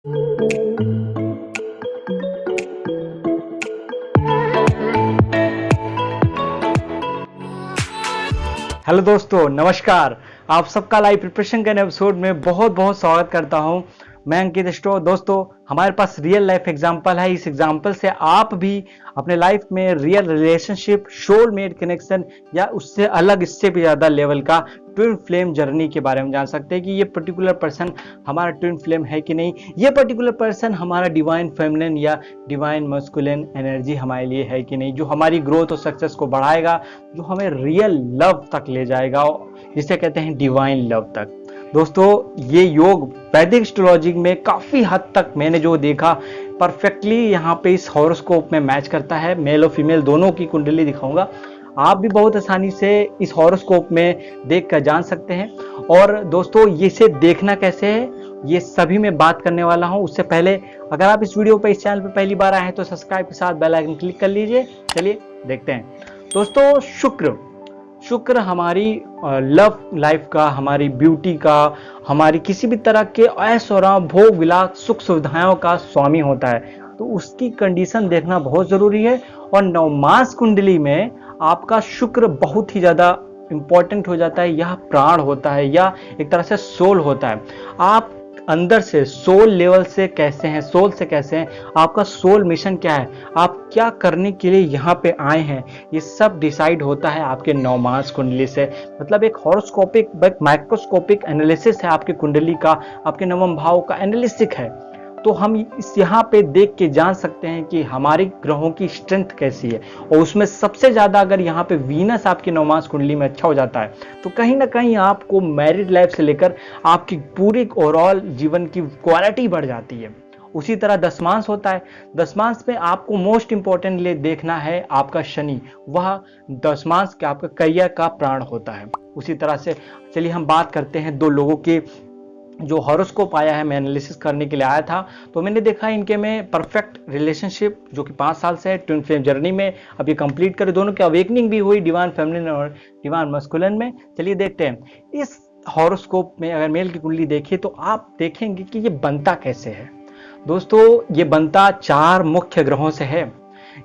Hello दोस्तों, नमस्कार। आप सबका लाइव प्रिपरेशन के एपिसोड में बहुत बहुत स्वागत करता हूं। मैं अंकित स्टो। दोस्तों, हमारे पास रियल लाइफ एग्जांपल है। इस एग्जांपल से आप भी अपने लाइफ में रियल रिलेशनशिप, सोलमेट कनेक्शन या उससे अलग, इससे भी ज़्यादा लेवल का ट्विन फ्लेम जर्नी के बारे में जान सकते हैं कि ये पर्टिकुलर पर्सन हमारा ट्विन फ्लेम है कि नहीं, ये पर्टिकुलर पर्सन हमारा डिवाइन फेमिनिन या डिवाइन मस्कुलिन एनर्जी हमारे लिए है कि नहीं, जो हमारी ग्रोथ और सक्सेस को बढ़ाएगा, जो हमें रियल लव तक ले जाएगा, जिसे कहते हैं डिवाइन लव तक। दोस्तों, ये योग वैदिक एस्ट्रोलॉजी में काफ़ी हद तक मैंने जो देखा परफेक्टली यहाँ पे इस हॉरोस्कोप में मैच करता है। मेल और फीमेल दोनों की कुंडली दिखाऊंगा। आप भी बहुत आसानी से इस हॉरोस्कोप में देख कर जान सकते हैं। और दोस्तों, ये इसे देखना कैसे है, ये सभी मैं बात करने वाला हूं। उससे पहले अगर आप इस वीडियो पर, इस चैनल पर पहली बार आए हैं तो सब्सक्राइब के साथ बेल आइकन क्लिक कर लीजिए। चलिए देखते हैं। दोस्तों, शुक्र हमारी लव लाइफ का, हमारी ब्यूटी का, हमारी किसी भी तरह के ऐश और भोग विलास, सुख सुविधाओं का स्वामी होता है। तो उसकी कंडीशन देखना बहुत जरूरी है। और नवमास कुंडली में आपका शुक्र बहुत ही ज्यादा इंपॉर्टेंट हो जाता है। यह प्राण होता है या एक तरह से सोल होता है। आप अंदर से सोल लेवल से कैसे हैं, सोल से कैसे हैं, आपका सोल मिशन क्या है, आप क्या करने के लिए यहाँ पे आए हैं, ये सब डिसाइड होता है आपके नवमास कुंडली से। मतलब एक हॉरोस्कोपिक, माइक्रोस्कोपिक एनालिसिस है आपकी कुंडली का, आपके नवम भाव का एनालिसिस है। तो हम इस यहाँ पे देख के जान सकते हैं कि हमारे ग्रहों की स्ट्रेंथ कैसी है। और उसमें सबसे ज्यादा अगर यहाँ पे वीनस आपकी नवमास कुंडली में अच्छा हो जाता है तो कहीं ना कहीं आपको मैरिड लाइफ से लेकर आपकी पूरी ओवरऑल जीवन की क्वालिटी बढ़ जाती है। उसी तरह दशमांश होता है। दशमांश में आपको मोस्ट इंपॉर्टेंट ले देखना है आपका शनि, वह दशमांश के आपका करियर का प्राण होता है। उसी तरह से चलिए हम बात करते हैं दो लोगों की जो हॉरोस्कोप आया है। मैं एनालिसिस करने के लिए आया था तो मैंने देखा इनके में परफेक्ट रिलेशनशिप जो कि 5 साल से है, ट्विन फ्लेम जर्नी में अब ये कंप्लीट करे। दोनों की अवेकनिंग भी हुई डिवाइन फेमिनिन और डिवाइन मस्कुलिन में। चलिए देखते हैं इस हॉरोस्कोप में। अगर मेल की कुंडली देखिए तो आप देखेंगे कि ये बनता कैसे है। दोस्तों, ये बनता 4 मुख्य ग्रहों से है।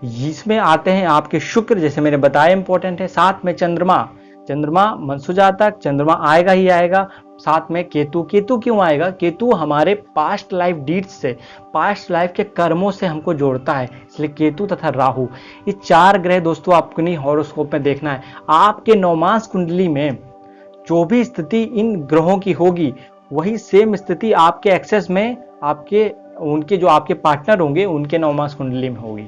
इसमें आते हैं आपके शुक्र, जैसे मैंने बताया इंपॉर्टेंट है। साथ में चंद्रमा मनसु जातक, चंद्रमा आएगा ही आएगा। साथ में केतु क्यों आएगा? केतु हमारे पास्ट लाइफ डीड्स से, पास्ट लाइफ के कर्मों से हमको जोड़ता है, इसलिए केतु तथा राहु, ये 4 ग्रह दोस्तों आपको नहीं हॉरोस्कोप में देखना है। आपके नवमास कुंडली में जो भी स्थिति इन ग्रहों की होगी वही सेम स्थिति आपके एक्सेस में उनके जो आपके पार्टनर होंगे उनके नवमास कुंडली में होगी।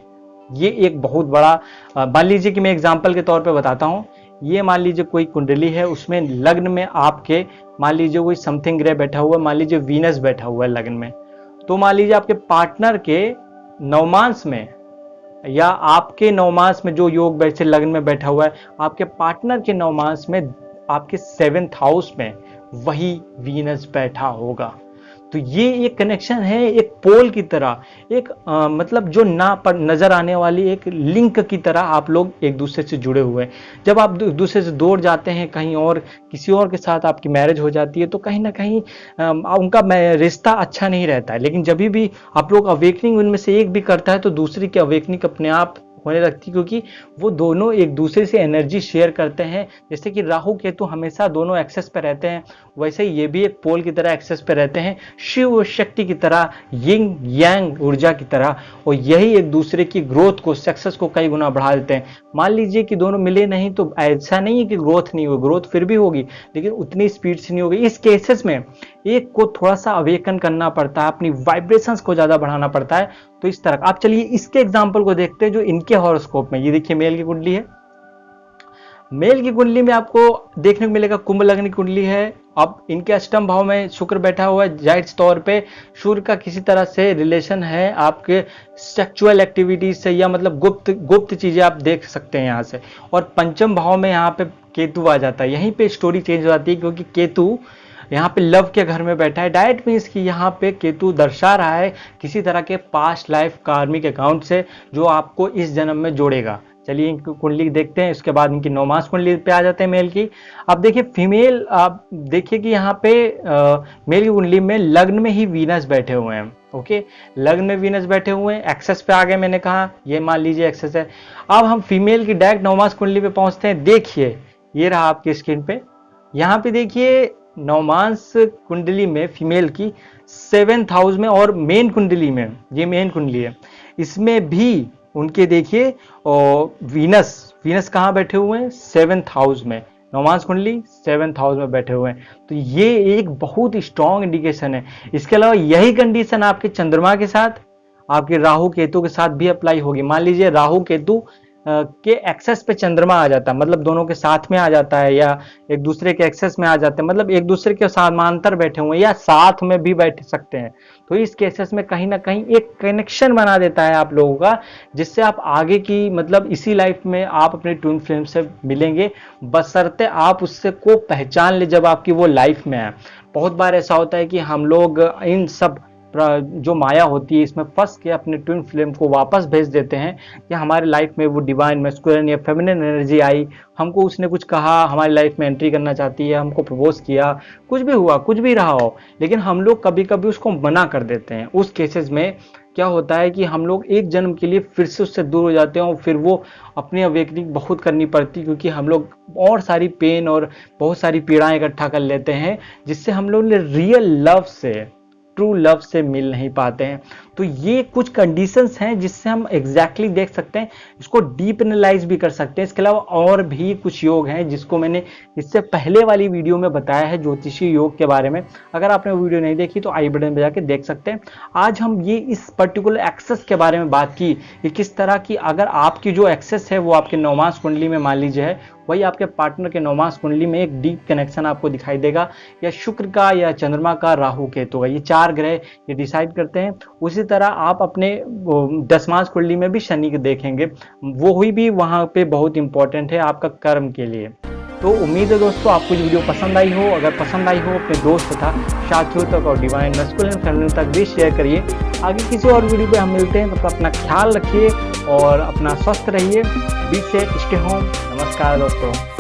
ये एक बहुत बड़ा, मान लीजिए कि मैं एग्जाम्पल के तौर पे बताता हूँ। ये मान लीजिए कोई कुंडली है, उसमें लग्न में आपके मान लीजिए कोई समथिंग ग्रह बैठा हुआ है, मान लीजिए वीनस बैठा हुआ है लग्न में। तो मान लीजिए आपके पार्टनर के नवमांश में या आपके नवमांश में जो योग वैसे लग्न में बैठा हुआ है, आपके पार्टनर के नवमांश में आपके 7th हाउस में वही वीनस बैठा होगा। तो ये एक कनेक्शन है, एक पोल की तरह, एक मतलब जो ना पर नजर आने वाली एक लिंक की तरह आप लोग एक दूसरे से जुड़े हुए हैं। जब आप एक दूसरे से दूर जाते हैं कहीं और, किसी और के साथ आपकी मैरिज हो जाती है तो कहीं ना कहीं उनका रिश्ता अच्छा नहीं रहता है। लेकिन जब भी आप लोग अवेकनिंग उनमें से एक भी करता है तो दूसरे की अवेकनिंग अपने आप होने लगती, क्योंकि वो दोनों एक दूसरे से एनर्जी शेयर करते हैं। जैसे कि राहु केतु हमेशा दोनों एक्सेस पे रहते हैं, वैसे ये भी एक पोल की तरह एक्सेस पे रहते हैं, शिव शक्ति की तरह, यिंग यांग ऊर्जा की तरह। और यही एक दूसरे की ग्रोथ को, सक्सेस को कई गुना बढ़ा देते हैं। मान लीजिए कि दोनों मिले नहीं तो ऐसा नहीं है कि ग्रोथ नहीं होगी, ग्रोथ फिर भी होगी लेकिन उतनी स्पीड से नहीं होगी। इस केसेस में एक को थोड़ा सा अवेकन करना पड़ता है, अपनी वाइब्रेशंस को ज्यादा बढ़ाना पड़ता है। तो इस तरह आप चलिए इसके एग्जांपल को देखते हैं जो इनके हॉरोस्कोप में। ये देखिए मेल की कुंडली है। मेल की कुंडली में आपको देखने को मिलेगा कुंभ लग्न की कुंडली है। अब इनके अष्टम भाव में शुक्र बैठा हुआ है। जाहिर तौर पे सूर्य का किसी तरह से रिलेशन है आपके सेक्सुअल एक्टिविटीज से, या मतलब गुप्त चीजें आप देख सकते हैं यहाँ से। और पंचम भाव में यहाँ पे केतु आ जाता है। यहीं पे स्टोरी चेंज हो जाती है, क्योंकि केतु यहाँ पे लव के घर में बैठा है। डायरेक्ट मीन्स कि यहाँ पे केतु दर्शा रहा है किसी तरह के पास्ट लाइफ कार्मिक अकाउंट से जो आपको इस जन्म में जोड़ेगा। चलिए इनकी कुंडली देखते हैं, इसके बाद इनकी नौमास कुंडली पे आ जाते हैं मेल की। अब देखिए फीमेल, आप देखिए कि यहाँ पे मेल की कुंडली में लग्न में ही वीनस बैठे हुए हैं। ओके, लग्न में वीनस बैठे हुए हैं, एक्सेस पे आ गए, मैंने कहा ये मान लीजिए एक्सेस है। अब हम फीमेल की डायरेक्ट नवमास कुंडली पे पहुंचते हैं। देखिए ये रहा आपकी स्क्रीन पे, यहाँ पे देखिए नवमास कुंडली में फीमेल की 7th हाउस में और मेन कुंडली में, ये मेन कुंडली है, इसमें भी उनके देखिए वीनस कहाँ बैठे हुए हैं, 7th हाउस में, नवमास कुंडली 7th हाउस में बैठे हुए हैं। तो ये एक बहुत स्ट्रॉन्ग इंडिकेशन है। इसके अलावा यही कंडीशन आपके चंद्रमा के साथ, आपके राहु केतु के साथ भी अप्लाई होगी। मान लीजिए राहु केतु के एक्सेस पे चंद्रमा आ जाता है, मतलब दोनों के साथ में आ जाता है, या एक दूसरे के एक्सेस में आ जाते हैं, मतलब एक दूसरे के समांतर बैठे हुए हैं या साथ में भी बैठ सकते हैं। तो इस केसेस में कहीं ना कहीं एक कनेक्शन बना देता है आप लोगों का, जिससे आप आगे की मतलब इसी लाइफ में आप अपने ट्विन फ्लेम से मिलेंगे, बशर्ते आप उससे को पहचान ले जब आपकी वो लाइफ में है। बहुत बार ऐसा होता है कि हम लोग इन सब जो माया होती है इसमें फंस के अपने ट्विन फ्लेम को वापस भेज देते हैं कि हमारे लाइफ में वो डिवाइन मैस्कुलिन या फेमिनिन एनर्जी आई, हमको उसने कुछ कहा, हमारी लाइफ में एंट्री करना चाहती है, हमको प्रपोज किया, कुछ भी हुआ, कुछ भी रहा हो, लेकिन हम लोग कभी कभी उसको मना कर देते हैं। उस केसेस में क्या होता है कि हम लोग एक जन्म के लिए फिर से उससे दूर हो जाते हैं और फिर वो अपनी अवेकनिंग बहुत करनी पड़ती है, क्योंकि हम लोग और सारी पेन और बहुत सारी पीड़ाएं इकट्ठा कर लेते हैं, जिससे हम लोग रियल लव से, ट्रू लव से मिल नहीं पाते हैं। तो ये कुछ कंडीशंस हैं जिससे हम एग्जैक्टली देख सकते हैं, इसको डीप एनालाइज भी कर सकते हैं। इसके अलावा और भी कुछ योग हैं जिसको मैंने इससे पहले वाली वीडियो में बताया है, ज्योतिषीय योग के बारे में। अगर आपने वो वीडियो नहीं देखी तो आई बटन पे जाके देख सकते हैं। आज हम ये इस पर्टिकुलर एक्सेस के बारे में बात की कि किस तरह की अगर आपकी जो एक्सेस है वो आपके नवमास कुंडली में मान लीजिए है, वही आपके पार्टनर के नवमास कुंडली में एक डीप कनेक्शन आपको दिखाई देगा, या शुक्र का या चंद्रमा का, राहु केतु का, ये 4 ग्रह ये डिसाइड करते हैं। उसी तरह आप अपने 10मास कुंडली में भी शनि के देखेंगे, वो ही भी वहाँ पे बहुत इंपॉर्टेंट है आपका कर्म के लिए। तो उम्मीद है दोस्तों आपको ये वीडियो पसंद आई हो। अगर पसंद आई हो अपने दोस्त तथा साथियों तक और डिवाइन मैस्कुलिन फेमिनिन तक भी शेयर करिए। आगे किसी और वीडियो पे हम मिलते हैं, तब तक अपना ख्याल रखिए और अपना स्वस्थ रहिए। Be safe, stay home. नमस्कार दोस्तों।